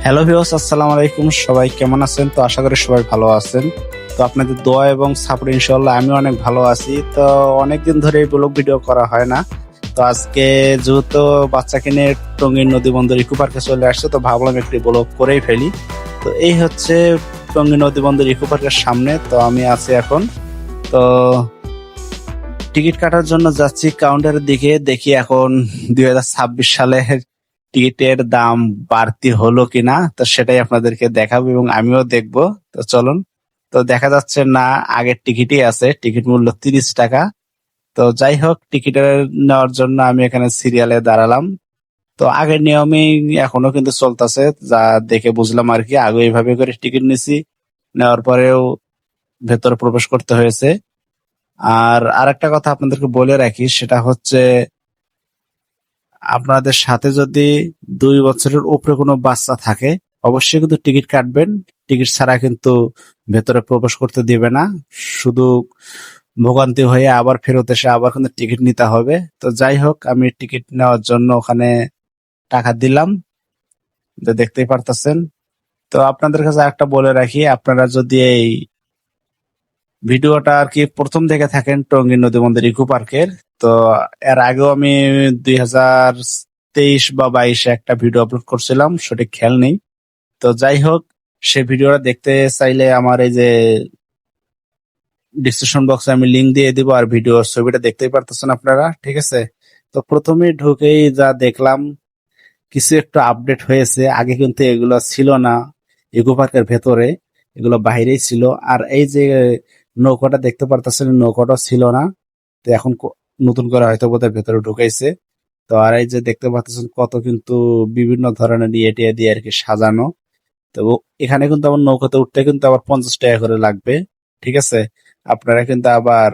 Hello viewers, আসসালামু আলাইকুম। সবাই কেমন আছেন? তো আশা করি সবাই ভালো আছেন। তো আপনাদের দোয়া এবং সাপোর্ট ইনশাআল্লাহ আমি অনেক ভালো আছি। তো অনেকদিন ধরে ব্লগ ভিডিও করা হয় না। তো আজকে যেহেতু বাচ্চাকে নিয়ে টঙ্গীর নদী বন্দর ইকো পার্কে চলে আসছে, তো ভাবলাম একটি ব্লগ করেই ফেলি। তো এই হচ্ছে টঙ্গী নদী বন্দর ইকো পার্কের সামনে। তো আমি আছি এখন। তো টিকিট কাটার জন্য যাচ্ছি কাউন্টারের দিকে, দেখি এখন 2026 সালের টিকিটের দাম বাড়তি হলো কিনা। তো সেটাই আপনাদেরকে দেখাবো এবং আমিও দেখবো। তো চলুন। তো দেখা যাচ্ছে না, আগের টিকিটই আছে, টিকিট মূল্য 30 টাকা। তো যাই হোক, টিকিটের নেওয়ার জন্য আমি এখানে সিরিয়ালে দাঁড়ালাম। তো আগের নিয়মেই এখনো কিন্তু চলতেছে, যা দেখে বুঝলাম আর কি। আগে এইভাবে করে টিকিট নিছি, নেওয়ার পরেও ভেতরে প্রবেশ করতে হয়েছে। আর আরেকটা কথা আপনাদেরকে বলে রাখি, সেটা হচ্ছে আপনাদের সাথে যদি 2 বছরের উপরে কোনো বাচ্চা থাকে, অবশ্যই কিন্তু টিকিট কাটবেন। টিকিট ছাড়া কিন্তু ভেতরে প্রবেশ করতে দিবে না। শুধু ভোগান্তি হয়ে আবার ফেরত এসে আবার কিন্তু টিকিট নিতে হবে। তো যাই হোক, আমি টিকিট নেওয়ার জন্য ওখানে টাকা দিলাম, তো দেখতেই পারতেছেন। তো আপনাদের কাছে একটা বলে রাখি, আপনারা যদি এই ভিডিওটা আর কি প্রথম দেখে থাকেন টঙ্গী নদী বন্দর ইকো পার্কের, তো এর আগেও আমি 2023 বা 22-এ একটা ভিডিও আপলোড করছিলাম, সঠিক খেয়াল নেই। তো যাই হোক, সেই ভিডিওটা দেখতে চাইলে আমার এই যে ডিসক্রিপশন বক্সে আমি লিংক দিয়ে দিব, আর ভিডিওর ছবিটা দেখতেই পারতেছেন আপনারা, ঠিক আছে। তো প্রথমে ঢুকেই যা দেখলাম, কিছু একটু আপডেট হয়েছে। আগে কিন্তু এগুলো ছিল না ইকো পার্কের ভেতরে, এগুলো বাইরেই ছিল। আর এই যে নৌকাটা দেখতে পারতেছেন, নৌকাটা ছিল না। তো এখন নতুন করে হয়তো বোধহয় ভেতরে ঢুকাইছে। তো আর এই যে দেখতে পাচ্ছেন কত কিন্তু বিভিন্ন ধরনের ইয়ে টিয়ে দিয়ে আর কি সাজানো। তো এখানে কিন্তু আবার নৌকাতে উঠতে কিন্তু আবার 50 টাকা করে লাগবে, ঠিক আছে। আপনারা কিন্তু আবার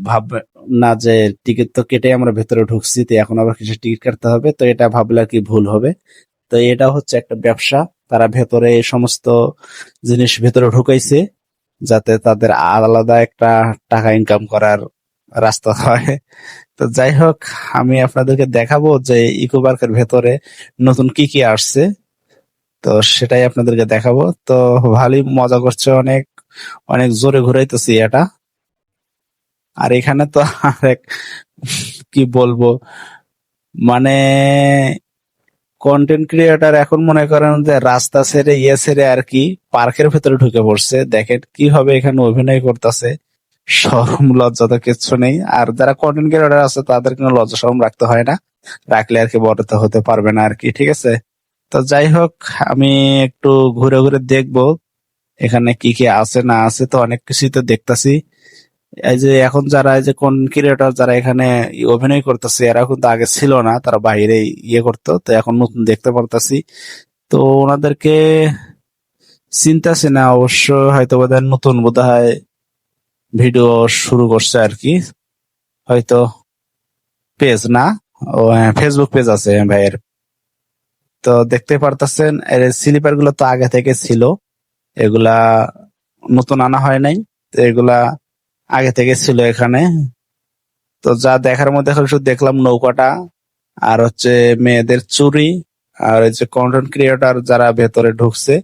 ভাববেন না যে টিকিট তো কেটে আমরা ভেতরে ঢুকছি, তো এখন আবার কিছু টিকিট কাটতে হবে, তো এটা ভাবলে আর কি ভুল হবে। তো এটা হচ্ছে একটা ব্যবসা, তারা ভেতরে এই সমস্ত জিনিস ভেতরে ঢুকাইছে যাতে তাদের আলাদা একটা টাকা ইনকাম করার রাস্তা হয়। তো যাই হোক, আমি আপনাদেরকে দেখাবো যে ইকো পার্কের ভেতরে নতুন কি কি আসছে। তো সেটাই আপনাদেরকে দেখাবো। তো ভালোই মজা করছে, অনেক অনেক জোরে ঘুরাইতেছি এটা। আর এখানে তো আরেক কি বলবো, মানে কন্টেন্ট ক্রিয়েটার এখন মনে করেন যে রাস্তা ছেড়ে ছেড়ে আর কি পার্কের ভেতরে ঢুকে পড়ছে। দেখেন কিভাবে এখানে অভিনয় করতেছে, শরম লজ্জা তো কিচ্ছু নেই। আর যারা কন্টেন্ট ক্রিয়েটার আছে তাদের কোনো লজ্জা শরম রাখতে হয় না, রাখলে আর কি বড় তো হতে পারবে না আর কি, ঠিক আছে। তো যাই হোক, আমি একটু ঘুরে ঘুরে দেখবো এখানে কি কি আছে না আছে। তো অনেক কিছুই তো দেখতাছি। এই যে এখন যারা এই যে কন্টেন্ট ক্রিয়েটর যারা এখানে অভিনয় করতেছে, এরা কিন্তু আগে ছিল না, তারা বাইরে করতো, তো এখন নতুন দেখতে পারতাছি। তো ওনাদেরকে চিন্তাছি না অবশ্য, হয়তো বোধহয় নতুন বোধহয় ভিডিও শুরু করছে আর কি, হয়তো পেজ না, ও হ্যাঁ, ফেসবুক পেজ আছে ভাইয়ের। তো দেখতে পারতেছেন এর স্লিপার গুলো তো আগে থেকে ছিল, এগুলা নতুন আনা হয় নাই। তো এগুলা আগে থেকে ছিল এখানে। তো যা দেখার মধ্যে এখন শুধু দেখলাম নৌকাটা, আর হচ্ছে মেয়েদের চুড়ি, আর ওই যে কন্টেন্ট ক্রিয়েটর যারা ভেতরে ঢুকছে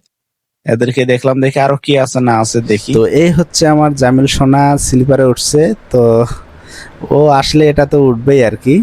এদেরকে দেখলাম। দেখি আরো কি আছে না আছে দেখি। তো এই হচ্ছে আমার জামিল সোনা স্লিপারে উঠছে। তো ও আসলে এটা তো উঠবেই আর কি।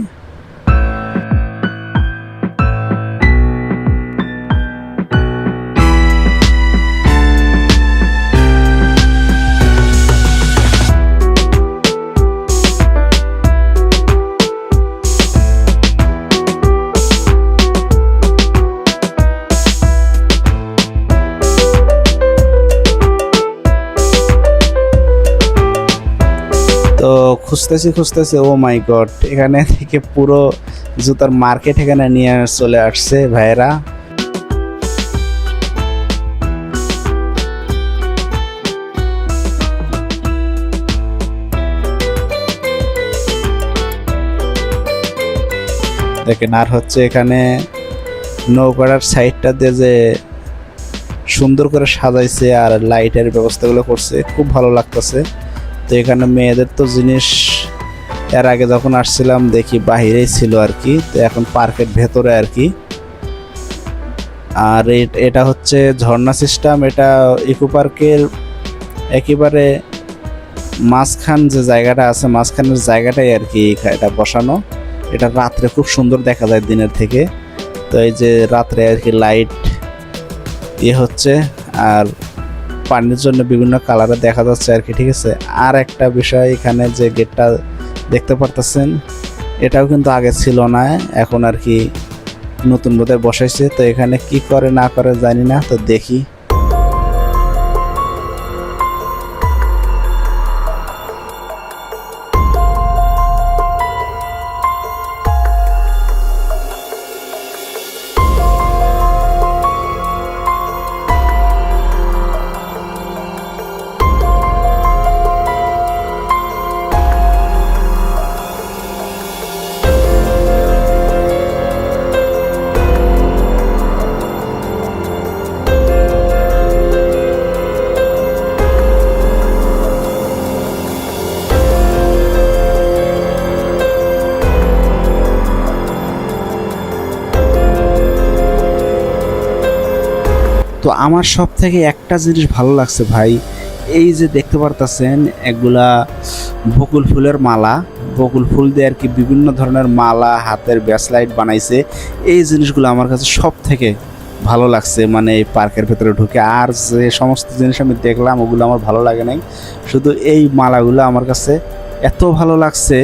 তো খুঁজতেছি খুঁজতেছি, ও মাই গড, এখানে থেকে পুরো জুতার মার্কেট এখানে নিয়ে চলে আসছে ভাইয়েরা। দেখেন, আর হচ্ছে এখানে নৌকার সাইডটা দিয়ে যে সুন্দর করে সাজাইছে আর লাইটের ব্যবস্থাগুলো করছে, খুব ভালো লাগতেছে। তো এখানে মেয়েদের তো জিনিস এর আগে যখন আসছিলাম দেখি বাহিরেই ছিল আর কি, তো এখন পার্কের ভেতরে আর কি। আর এটা হচ্ছে ঝর্ণা সিস্টেম। এটা ইকো পার্কের একেবারে মাঝখান যে জায়গাটা আছে, মাঝখানের জায়গাটাই আর কি এটা বসানো। এটা রাত্রে খুব সুন্দর দেখা যায় দিনের থেকে। তো এই যে রাত্রে আর কি লাইট হচ্ছে, আর পানির জন্য বিভিন্ন কালারে দেখা যাচ্ছে আর কি, ঠিক আছে। আর একটা বিষয়, এখানে যে গেটটা দেখতে পারতেছেন এটাও কিন্তু আগে ছিল না, এখন আর কি নতুন বোধহয় বসাইছে। তো এখানে কি করে না করে জানি না, তো দেখি। তো আমার সব থেকে একটা জিনিস ভালো লাগছে ভাই, এই যে দেখতে পারতেছেন এগুলা বকুল ফুলের মালা, বকুল ফুল দিয়ে আর কি বিভিন্ন ধরনের মালা, হাতের ব্রেসলাইট বানাইছে। এই জিনিসগুলো আমার কাছে সব থেকে ভালো লাগছে, মানে এই পার্কের ভেতরে ঢুকে। আর যে সমস্ত জিনিস আমি দেখলাম ওগুলো আমার ভালো লাগে নাই, শুধু এই মালাগুলো আমার কাছে এত ভালো লাগছে,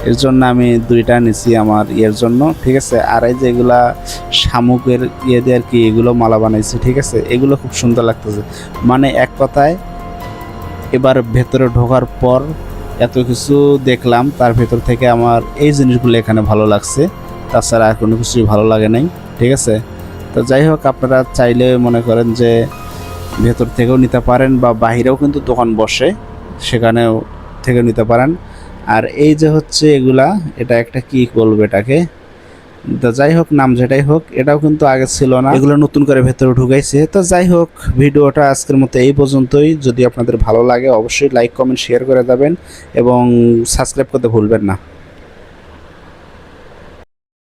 এর জন্য আমি দুইটা নিছি আমার ইয়ের জন্য, ঠিক আছে। আর এই যে এগুলা শামুকের ইয়ে দিয়ে আর কি এগুলো মালা বানাইছে, ঠিক আছে। এগুলো খুব সুন্দর লাগতেছে, মানে এক কথায় এবার ভেতরে ঢোকার পর এত কিছু দেখলাম, তার ভেতর থেকে আমার এই জিনিসগুলো এখানে ভালো লাগছে, তাছাড়া আর কোনো কিছুই ভালো লাগে নাই, ঠিক আছে। তো যাই হোক, আপনারা চাইলে মনে করেন যে ভেতর থেকেও নিতে পারেন, বা বাহিরেও কিন্তু দোকান বসে, সেখানেও থেকে নিতে পারেন। আর এই যে হচ্ছে এগুলা, এটা একটা কি বলবো এটাকে, তো যাই হোক নাম যেটাই হোক, এটাও কিন্তু আগে ছিল না, এগুলো নতুন করে ভেতরে ঢুকাইছে। তো যাই হোক, ভিডিওটা আজকের মতো এই পর্যন্তই। যদি আপনাদের ভালো লাগে অবশ্যই লাইক কমেন্ট শেয়ার করে যাবেন এবং সাবস্ক্রাইব করতে ভুলবেন না।